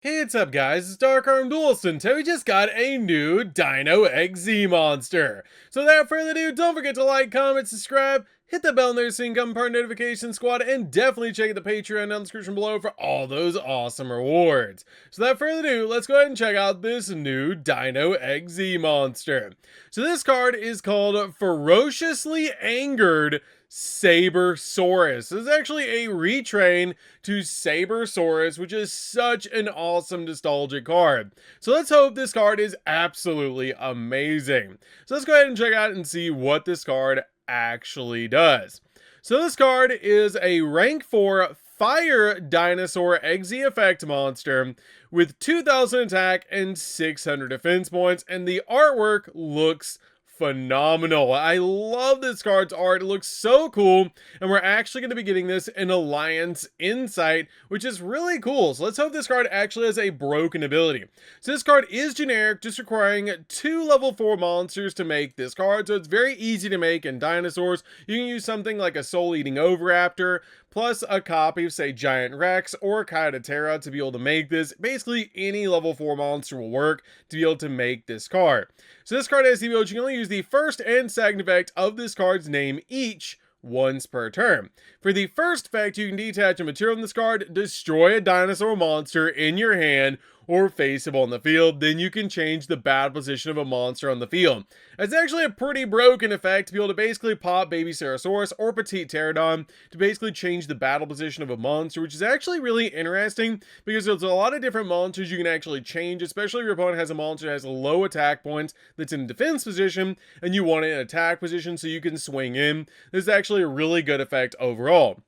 Hey, what's up guys, it's DarkArmedDuelist, and we just got a new Dino XZ monster. So without further ado, don't forget to like, comment, subscribe, hit the bell there so you can become part of the notification squad, and definitely check out the Patreon down in the description below for all those awesome rewards. So without further ado, let's go ahead and check out this new Dino XZ monster. So this card is called Ferociously Angered Sabersaurus. This is actually a retrain to Sabersaurus, which is such an awesome nostalgic card. So let's hope this card is absolutely amazing. So let's go ahead and check out and see what this card actually does. So this card is a rank 4 Fire Dinosaur XZ effect monster with 2000 attack and 600 defense points, and the artwork looks phenomenal. I love this card's art. It looks so cool, and we're actually going to be getting this in Alliance Insight, which is really cool. So let's hope this card actually has a broken ability. So this card is generic, just requiring 2 level 4 monsters to make this card, so it's very easy to make in Dinosaurs. You can use something like a Soul-Eating Oviraptor, plus a copy of, say, Giant Rex or Kyotera to be able to make this. Basically, any level 4 monster will work to be able to make this card. So this card has the ability, you can only use the first and second effect of this card's name each once per turn. For the first effect, you can detach a material from this card, destroy a dinosaur monster in your hand, or face him on the field. Then you can change the battle position of a monster on the field. It's actually a pretty broken effect to be able to basically pop Baby Ceratosaurus or Petite Pterodon to basically change the battle position of a monster, which is actually really interesting because there's a lot of different monsters you can actually change, especially if your opponent has a monster that has low attack points that's in defense position and you want it in attack position so you can swing in. This is actually a really good effect overall.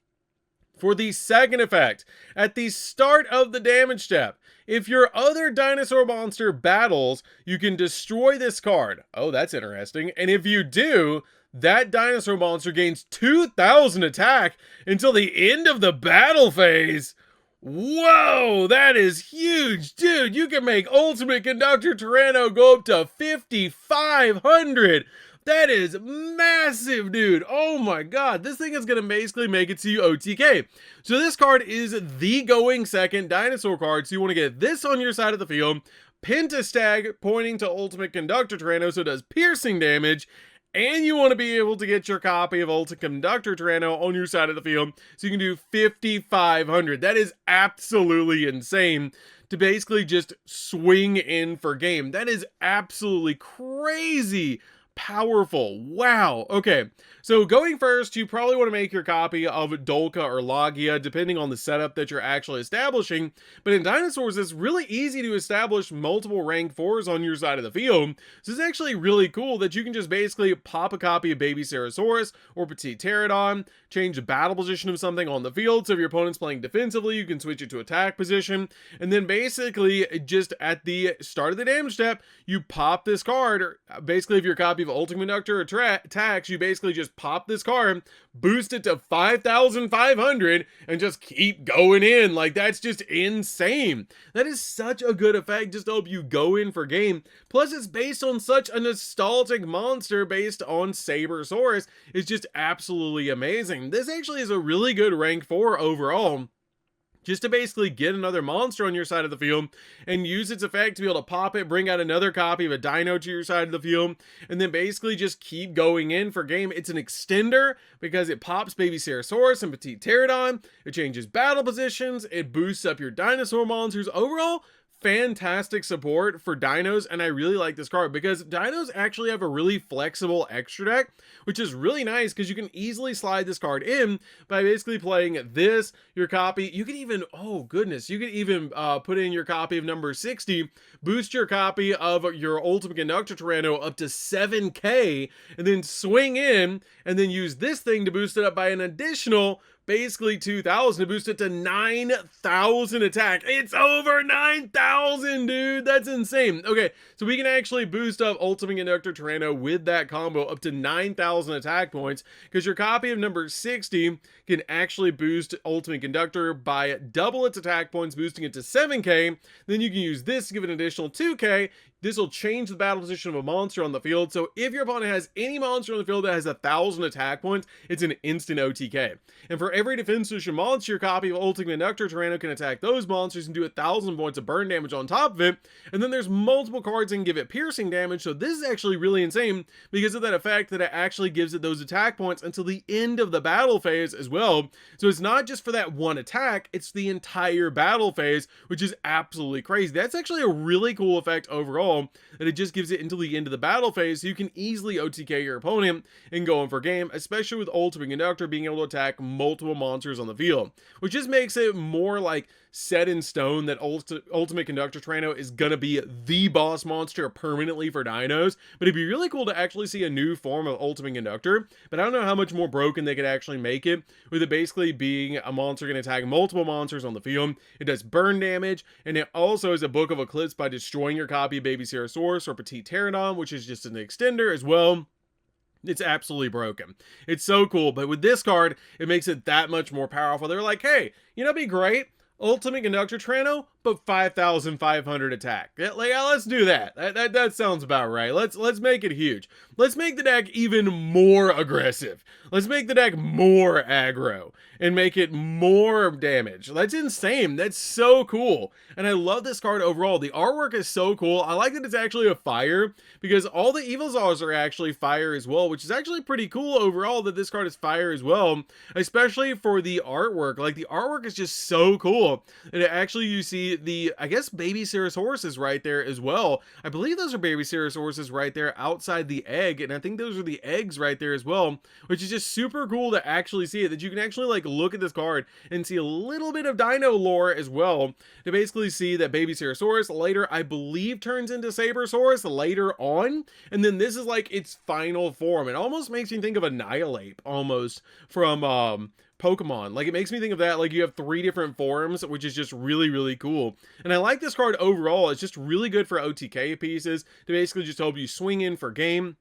For the second effect, at the start of the damage step, if your other dinosaur monster battles, you can destroy this card. Oh, that's interesting. And if you do, that dinosaur monster gains 2000 attack until the end of the battle phase. Whoa, that is huge, dude. You can make Ultimate Conductor Tyranno go up to 5500. That is massive, dude. Oh my god. This thing is going to basically make it to you OTK. So this card is the going second dinosaur card. So you want to get this on your side of the field. Pentastag pointing to Ultimate Conductor Tyranno so it does piercing damage. And you want to be able to get your copy of Ultimate Conductor Tyranno on your side of the field. So you can do 5500. That is absolutely insane to basically just swing in for game. That is absolutely crazy powerful. Wow. Okay, so going first, you probably want to make your copy of Dolka or Logia, depending on the setup that you're actually establishing. But in Dinosaurs, it's really easy to establish multiple rank 4s on your side of the field. So it's actually really cool that you can just basically pop a copy of Baby Ceratosaurus or Petite Pterodon, change the battle position of something on the field. So if your opponent's playing defensively, you can switch it to attack position. And then basically, just at the start of the damage step, you pop this card, or basically if your copy of Ultimate Conductor attacks, you basically just pop this card, boost it to 5500, and just keep going in. Like, that's just insane. That is such a good effect just to help you go in for game. Plus, it's based on such a nostalgic monster based on Sabersaurus. It's just absolutely amazing. This actually is a really good rank 4 overall, just to basically get another monster on your side of the field and use its effect to be able to pop it, bring out another copy of a dino to your side of the field, and then basically just keep going in for game. It's an extender because it pops Baby Ceratosaurus and Petite Pterodon, it changes battle positions, it boosts up your dinosaur monsters. Overall, fantastic support for dinos, and I really like this card because dinos actually have a really flexible extra deck, which is really nice because you can easily slide this card in by basically playing this, your copy. You can even, oh goodness, you can even put in your copy of number 60, boost your copy of your Ultimate Conductor Tyranno up to 7k, and then swing in, and then use this thing to boost it up by an additional basically 2000 to boost it to 9000 attack. It's over 9000, dude. That's insane. Okay, so we can actually boost up Ultimate Conductor Tyranno with that combo up to 9000 attack points because your copy of number 60 can actually boost Ultimate Conductor by double its attack points, boosting it to 7k. Then you can use this to give it an additional 2k. this will change the battle position of a monster on the field. So if your opponent has any monster on the field that has 1,000 attack points, it's an instant OTK. And for every defense position monster, your copy of Ultimate Conductor Tyranno can attack those monsters and do 1,000 points of burn damage on top of it. And then there's multiple cards that can give it piercing damage. So this is actually really insane because of that effect that it actually gives it those attack points until the end of the battle phase as well. So it's not just for that one attack, it's the entire battle phase, which is absolutely crazy. That's actually a really cool effect overall, that it just gives it until the end of the battle phase, so you can easily OTK your opponent and go in for game, especially with Ultimate Conductor being able to attack multiple monsters on the field, which just makes it more like set in stone that Ultimate Conductor Tyranno is gonna be the boss monster permanently for dinos. But it'd be really cool to actually see a new form of Ultimate Conductor, but I don't know how much more broken they could actually make it, with it basically being a monster gonna attack multiple monsters on the field. It does burn damage, and it also is a Book of Eclipse by destroying your copy of Baby Ceratosaurus or Petite Pteranodon, which is just an extender as well. It's absolutely broken. It's so cool, but with this card, it makes it that much more powerful. They're like, hey, you know, it'd be great, Ultimate Conductor Tyranno, but 5,500 attack. Yeah, let's do that. That sounds about right. Let's make it huge. Let's make the deck even more aggressive. Let's make the deck more aggro and make it more damage. That's insane. That's so cool. And I love this card overall. The artwork is so cool. I like that it's actually a fire, because all the Evilzars are actually fire as well, which is actually pretty cool overall that this card is fire as well, especially for the artwork. Like, the artwork is just so cool. And actually you see the, I guess, baby Ceratosaurus right there as well. I believe those are baby Ceratosaurus right there outside the egg, and I think those are the eggs right there as well, which is just super cool to actually see it, that you can actually like look at this card and see a little bit of dino lore as well, to basically see that baby Ceratosaurus later, I believe, turns into Sabersaurus later on, and then this is like its final form. It almost makes me think of Annihilate almost from Pokemon. Like, it makes me think of that. Like, you have 3 different forms, which is just really, really cool. And I like this card overall. It's just really good for OTK pieces to basically just help you swing in for game.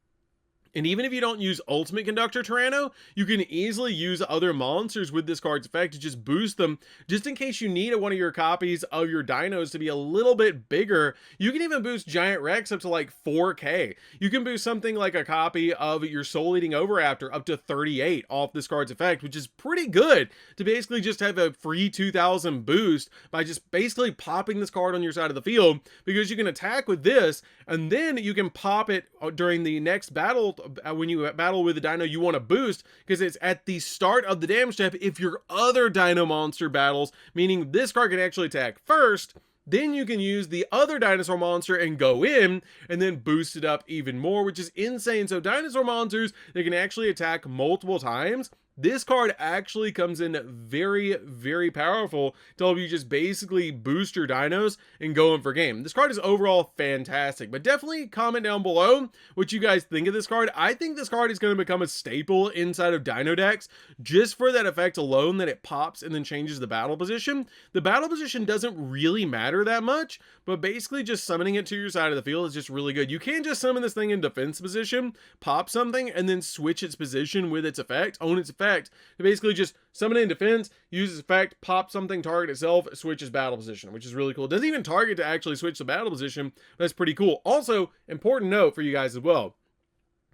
And even if you don't use Ultimate Conductor Tyranno, you can easily use other monsters with this card's effect to just boost them, just in case you need one of your copies of your dinos to be a little bit bigger. You can even boost Giant Rex up to like 4K. You can boost something like a copy of your Soul Eating Overraptor up to 38 off this card's effect, which is pretty good to basically just have a free 2,000 boost by just basically popping this card on your side of the field, because you can attack with this, and then you can pop it during the next battle. When you battle with a dino you want to boost, because it's at the start of the damage step if your other dino monster battles, meaning this card can actually attack first, then you can use the other dinosaur monster and go in and then boost it up even more, which is insane. So dinosaur monsters, they can actually attack multiple times. This card actually comes in very, very powerful to help you just basically boost your dinos and go in for game. This card is overall fantastic, but definitely comment down below what you guys think of this card. I think this card is going to become a staple inside of dino decks, just for that effect alone, that it pops and then changes the battle position. The battle position doesn't really matter that much, but basically just summoning it to your side of the field is just really good. You can just summon this thing in defense position, pop something, and then switch its position with its effect, own its effect, to basically just summon it in defense, use its effect, pop something, target itself, switch its battle position, which is really cool. It doesn't even target to actually switch the battle position. That's pretty cool. Also, important note for you guys as well.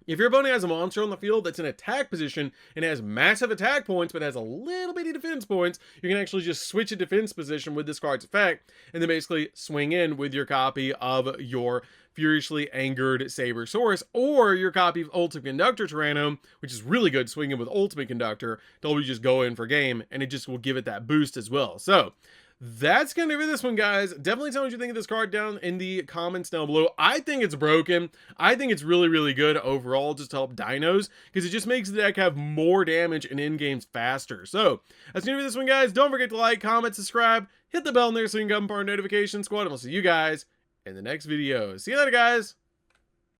If your opponent has a monster on the field that's in attack position and has massive attack points but has a little bitty defense points, you can actually just switch a defense position with this card's effect and then basically swing in with your copy of your Furiously Angered Sabersaurus or your copy of Ultimate Conductor Tyranno, which is really good swinging with Ultimate Conductor. They'll just go in for game, and it just will give it that boost as well. So that's gonna be this one, guys. Definitely tell me what you think of this card down in the comments down below. I think it's broken. I think it's really, really good overall, just to help dinos, because it just makes the deck have more damage and end games faster. So that's gonna be this one, guys. Don't forget to like, comment, subscribe, hit the bell in there so you can become part of notification squad, and we'll see you guys in the next video. See you later, guys.